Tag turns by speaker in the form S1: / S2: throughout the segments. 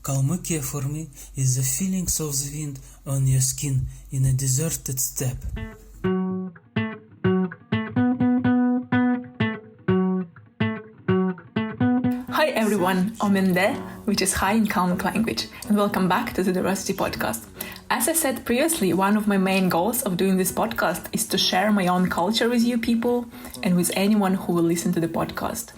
S1: Kalmykia for me is the feelings of the wind on your skin in a deserted steppe.
S2: Hi everyone, omende, which is hi in Kalmyk language, and welcome back to the Diversity Podcast. As I said previously, one of my main goals of doing this podcast is to share my own culture with you people and with anyone who will listen to the podcast.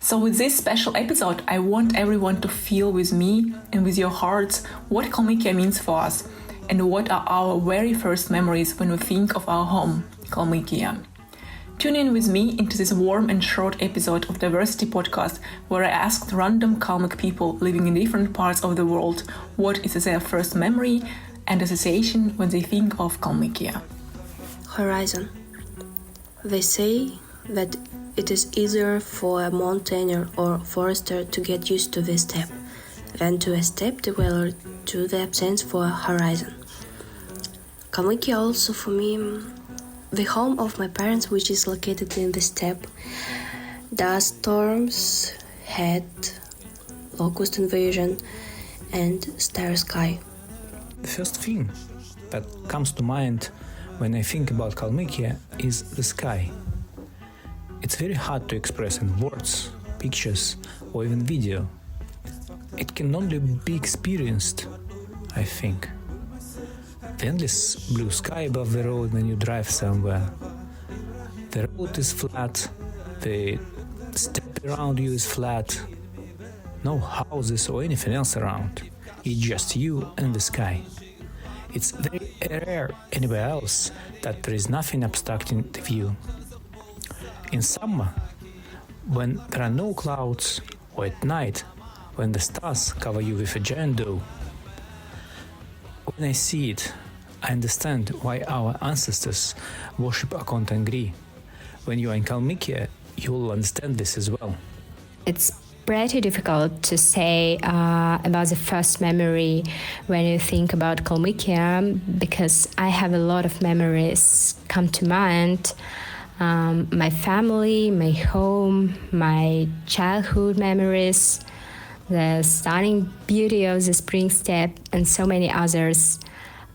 S2: So with this special episode, I want everyone to feel with me and with your hearts what Kalmykia means for us and what are our very first memories when we think of our home, Kalmykia. Tune in with me into this warm and short episode of Diversity Podcast where I asked random Kalmyk people living in different parts of the world what is their first memory and association when they think of Kalmykia.
S3: Horizon. They say that it is easier for a mountaineer or forester to get used to the steppe than to a steppe dweller to the absence for a horizon. Kalmykia also for me the home of my parents, which is located in the steppe. Dust storms, had locust invasion and starry sky.
S4: The first thing that comes to mind when I think about Kalmykia is the sky. It's very hard to express in words, pictures, or even video. It can only be experienced, I think. The endless blue sky above the road when you drive somewhere. The road is flat, the steppe around you is flat. No houses or anything else around. It's just you and the sky. It's very rare anywhere else that there is nothing obstructing the view. In summer, when there are no clouds, or at night, when the stars cover you with a giant dough. When I see it, I understand why our ancestors worship Tangri. When you are in Kalmykia, you will understand this as well.
S5: It's pretty difficult to say about the first memory when you think about Kalmykia, because I have a lot of memories come to mind. My family, my home, my childhood memories, the stunning beauty of the spring steppe, and so many others.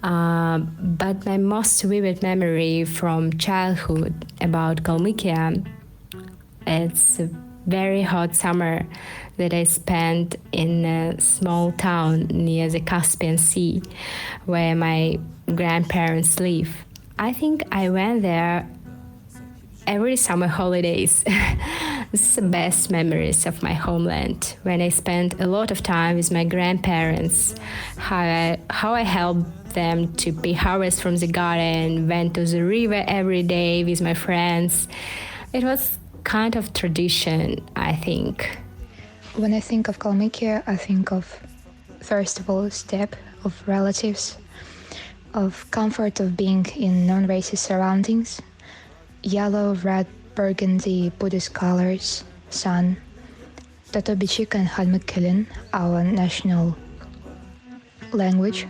S5: But my most vivid memory from childhood about Kalmykia, it's a very hot summer that I spent in a small town near the Caspian Sea, where my grandparents live. I think I went there every summer holidays. This is the best memories of my homeland, when I spent a lot of time with my grandparents, how I helped them to pick harvest from the garden, went to the river every day with my friends. It was kind of tradition, I think.
S6: When I think of Kalmykia, I think of, first of all, steppe, of relatives, of comfort of being in non-racist surroundings, yellow, red, burgundy, Buddhist colors, sun, Totobichik and Halmyk, our national language,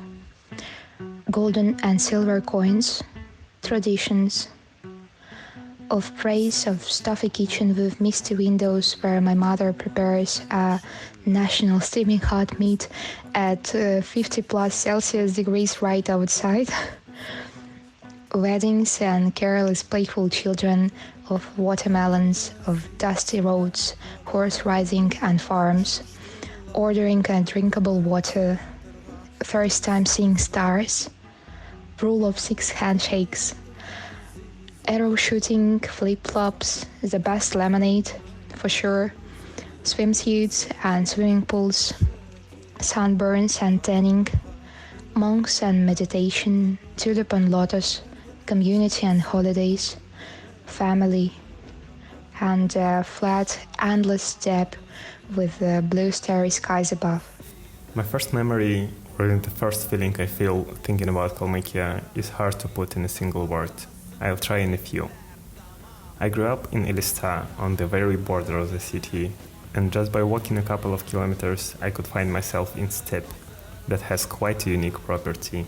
S6: golden and silver coins, traditions, of praise of stuffy kitchen with misty windows where my mother prepares a national steaming hot meat at 50 plus Celsius degrees right outside. Weddings and careless playful children, of watermelons, of dusty roads, horse riding and farms, ordering and drinkable water, first time seeing stars, rule of 6 handshakes, arrow shooting, flip-flops, the best lemonade, for sure, swimsuits and swimming pools, sunburns and tanning, monks and meditation, tulip and lotus, community and holidays, family, and a flat, endless steppe with blue starry skies above.
S7: My first memory, or the first feeling I feel thinking about Kalmykia, is hard to put in a single word. I'll try in a few. I grew up in Elista, on the very border of the city, and just by walking a couple of kilometers, I could find myself in steppe that has quite a unique property.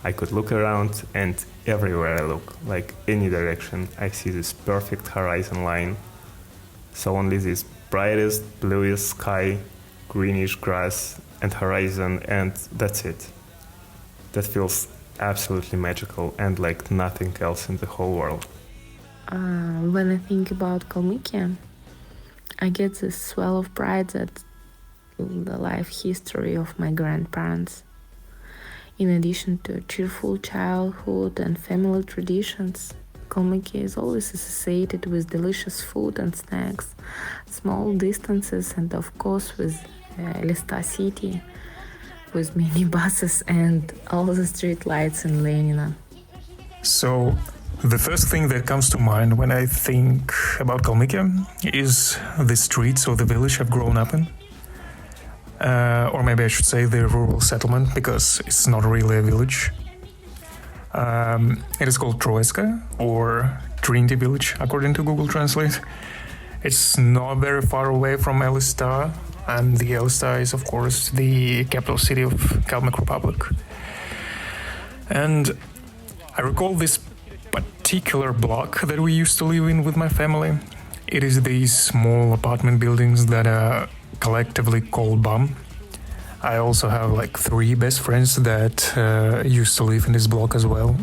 S7: I could look around, and everywhere I look, like any direction, I see this perfect horizon line. So only this brightest, bluest sky, greenish grass, and horizon, and that's it. That feels absolutely magical and like nothing else in the whole world.
S8: When I think about Kalmykia, I get this swell of pride that the life history of my grandparents. In addition to cheerful childhood and family traditions, Kalmykia is always associated with delicious food and snacks, small distances, and of course with Elista city, with mini buses and all the street lights in Lenina.
S9: So, the first thing that comes to mind when I think about Kalmykia is the streets of the village I've grown up in. Or maybe I should say the rural settlement, because it's not really a village. It is called Troiska, or Trinity Village, according to Google Translate. It's not very far away from Elista, and the Elista is, of course, the capital city of Kalmyk Republic. And I recall this particular block that we used to live in with my family. It is these small apartment buildings that are collectively called BAM. I also have like 3 best friends that used to live in this block as well.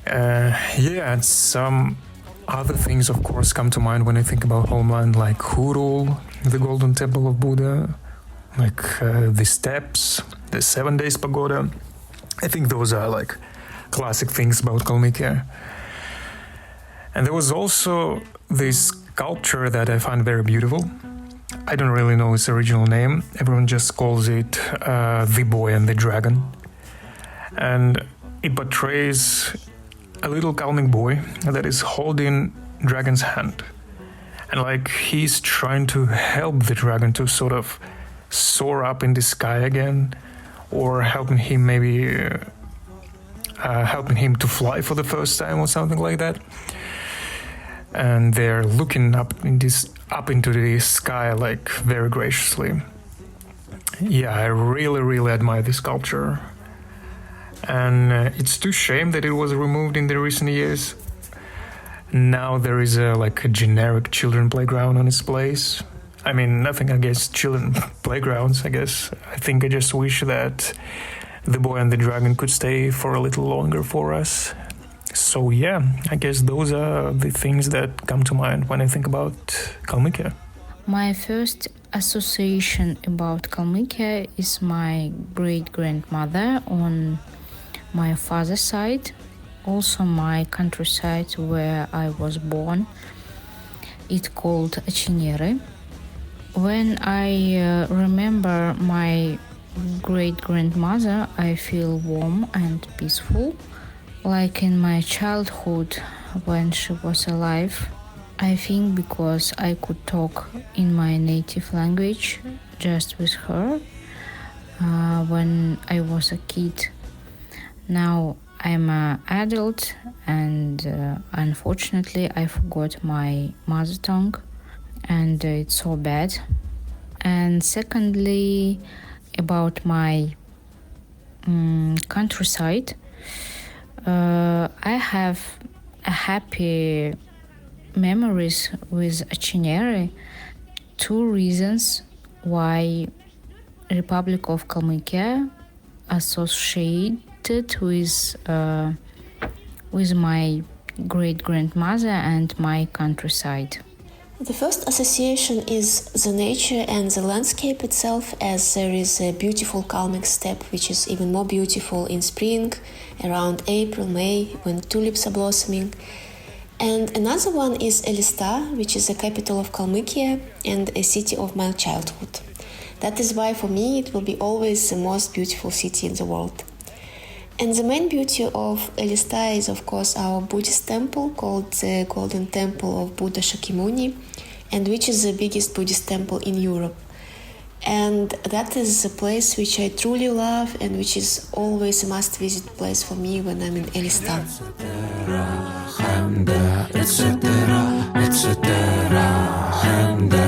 S9: And some other things, of course, come to mind when I think about homeland, like Hurul, the Golden Temple of Buddha, like the steps, the 7 Days Pagoda. I think those are like classic things about Kalmykia. And there was also this sculpture that I find very beautiful. I don't really know its original name. Everyone just calls it The Boy and the Dragon. And it portrays a little Kalmyk boy that is holding dragon's hand. And like he's trying to help the dragon to sort of soar up in the sky again, or helping him helping him to fly for the first time or something like that. And they're looking up into the sky like very graciously. Yeah, I really admire this sculpture. And it's too shame that it was removed in the recent years. Now there is a generic children playground on its place. I mean, nothing against children playgrounds, I guess. I think I just wish that the Boy and the Dragon could stay for a little longer for us. So yeah, I guess those are the things that come to mind when I think about Kalmykia.
S10: My first association about Kalmykia is my great-grandmother on my father's side, also my countryside where I was born. It's called Cherished. When I remember my great-grandmother, I feel warm and peaceful, like in my childhood when she was alive. I think because I could talk in my native language just with her when I was a kid. Now I'm an adult and unfortunately I forgot my mother tongue, and it's so bad. And secondly, about my countryside, I have a happy memories with Cherished. 2 reasons why Republic of Kalmykia associated with my great-grandmother and my countryside.
S3: The first association is the nature and the landscape itself, as there is a beautiful Kalmyk steppe, which is even more beautiful in spring, around April, May, when tulips are blossoming. And another one is Elista, which is the capital of Kalmykia and a city of my childhood. That is why for me it will be always the most beautiful city in the world. And the main beauty of Elista is, of course, our Buddhist temple called the Golden Temple of Buddha Shakyamuni, and which is the biggest Buddhist temple in Europe. And that is a place which I truly love and which is always a must-visit place for me when I'm in Elista.
S11: etc.